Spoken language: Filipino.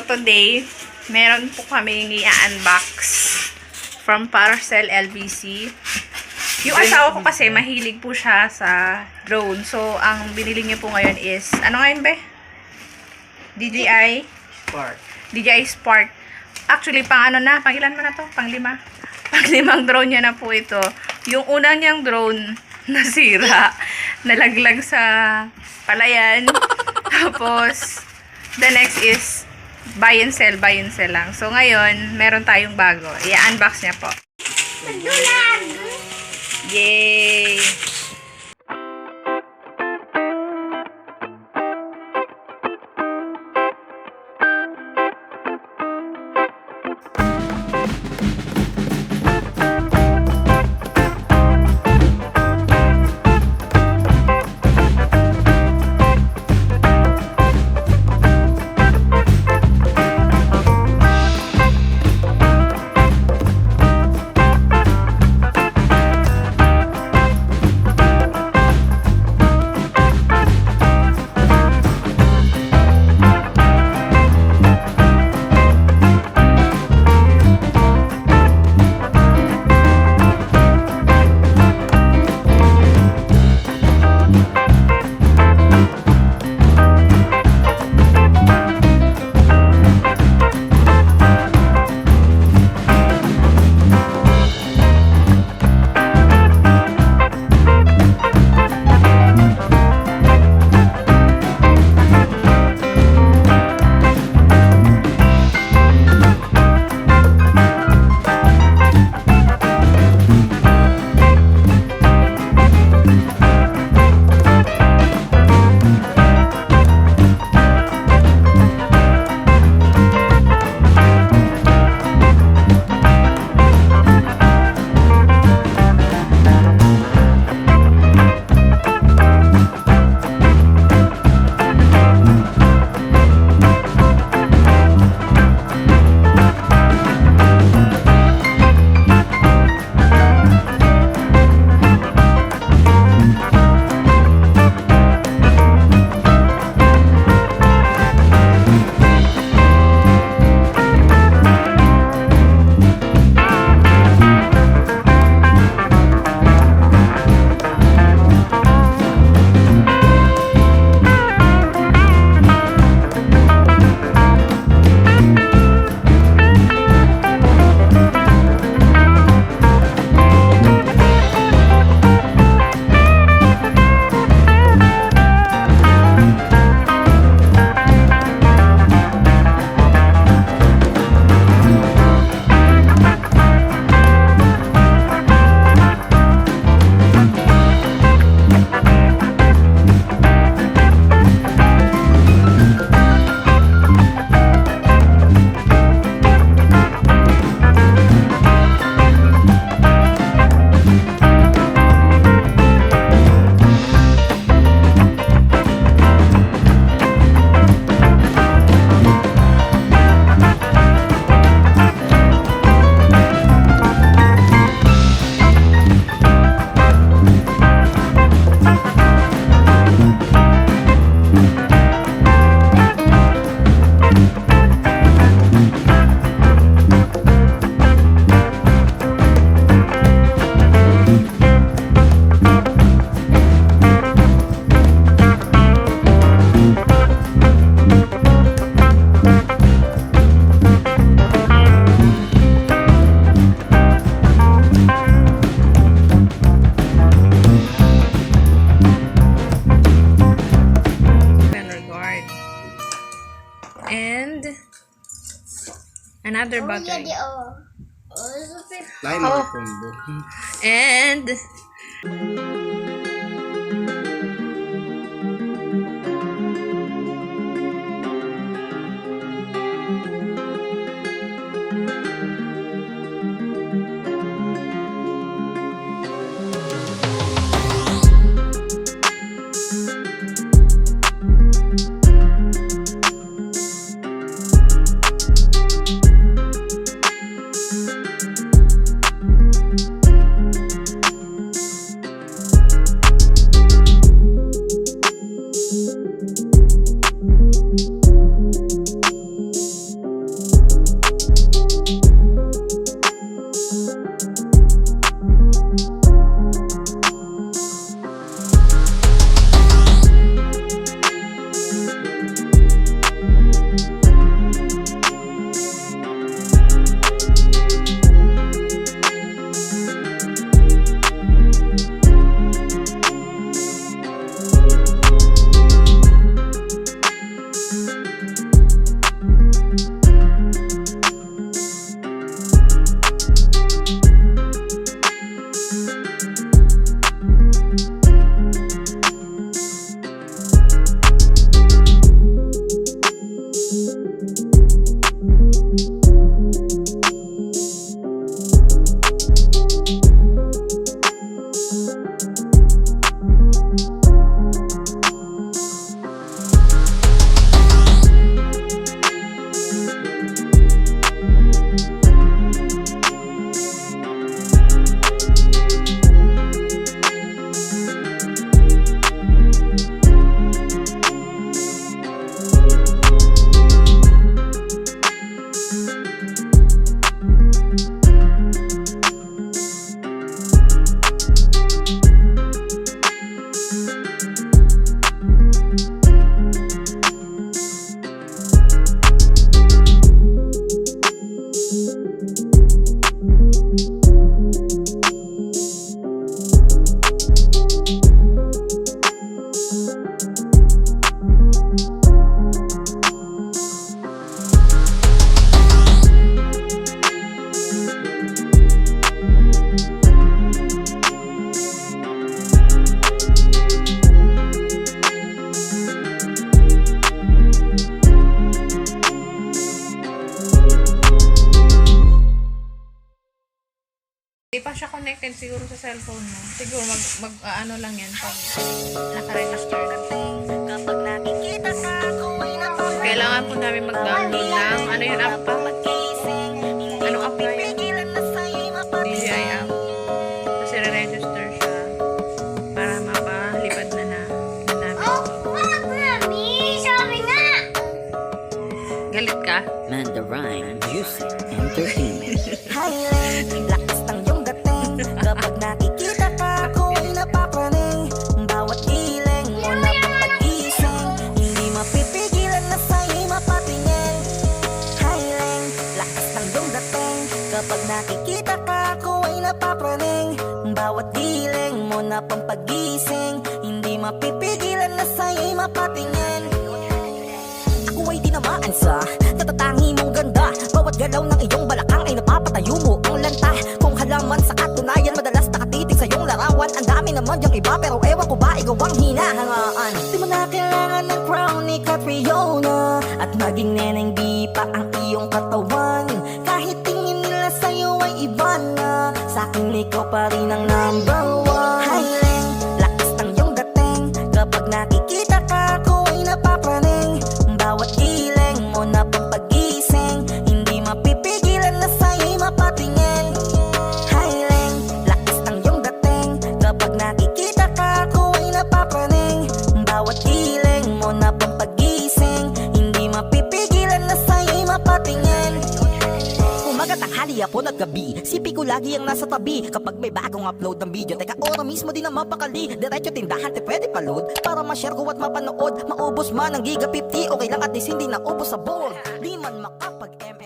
today, meron po kaming i-unbox from Parcel LBC. Yung asawa ko kasi, mahilig po siya sa drone. So, ang binili niya po ngayon is, ano ngayon ba? DJI Spark. DJI Spark. Actually, pang ano na? Pang ilan mo na to? Pang lima. Pang limang drone niya na po ito. Yung unang niyang drone, nasira. Nalaglag sa palayan. Tapos, the next is buy and sell lang. So, ngayon, meron tayong bago. I-unbox niya po. Yay! And another battery. Lain mga combo. And second siguro sa cellphone mo. Siguro ano lang yan pag naka-register na. Kapag nakikita ka, ako ay Kailangan po namin mag-download ng ano yun app pa? Ano app na yun? napapigilan na sa'yo'y mapatingin. DJI app. Kasi re-register siya para mapalipad na namin. Mami! Sabi nga! Galit ka? Mandarine Music Entertainment. Highland, lakas ng iyong dating. Kapag nakikita ka, ako ay napapraning. Bawat giling mo na pag-ising, hindi mapipigilan na sa'yo'y mapatingin. Highland, lakas ng iyong dating. Kapag nakikita ka, ako ay napapraning. Bawat giling mo na pampagising, hindi mapipigilan na sa'yo'y mapatingin. Ako ay tinamaan sa katatangi mong ganda. Bawat galaw ng iyong balakang ay napapatayo mo ang lanta. Kung halaman sa katunayan, madalas nakatitig sa iyong larawan. Ang dami naman yung iba, pero ewan ko ba ikaw ang hinahangaan. Di mo na kailangan ng crown ni Catriona, at maging neneng di pa ang iyong katawan. Kahit tingin nila sa'yo ay iba na, sa'kin ikaw pa rin ang number one. Highland, lakas ng iyong dating. Kapag nakikita ka, ako ay napapraning. Bawat giling mo na pampagising, hindi mapipigilan na sa'yo'y mapatingin. Highland, lakas ng iyong dating. Kapag nakikita ka, ako ay napapraning. Bawat giling mo na pampagising, hindi mapipigilan na sa'yo'y mapatingin. Umaga, tanghali, hapon at gabi, sipi ko lagi ang nasa tabi. Kapag may bagong upload ng video, teka ora mismo din ang mapakali. Diretso tindahan, te pwede pa-load para ma-share ko at mapanood. Maubos man ang giga 50, okay lang at least hindi na ubos sa board. Di man makapag-MM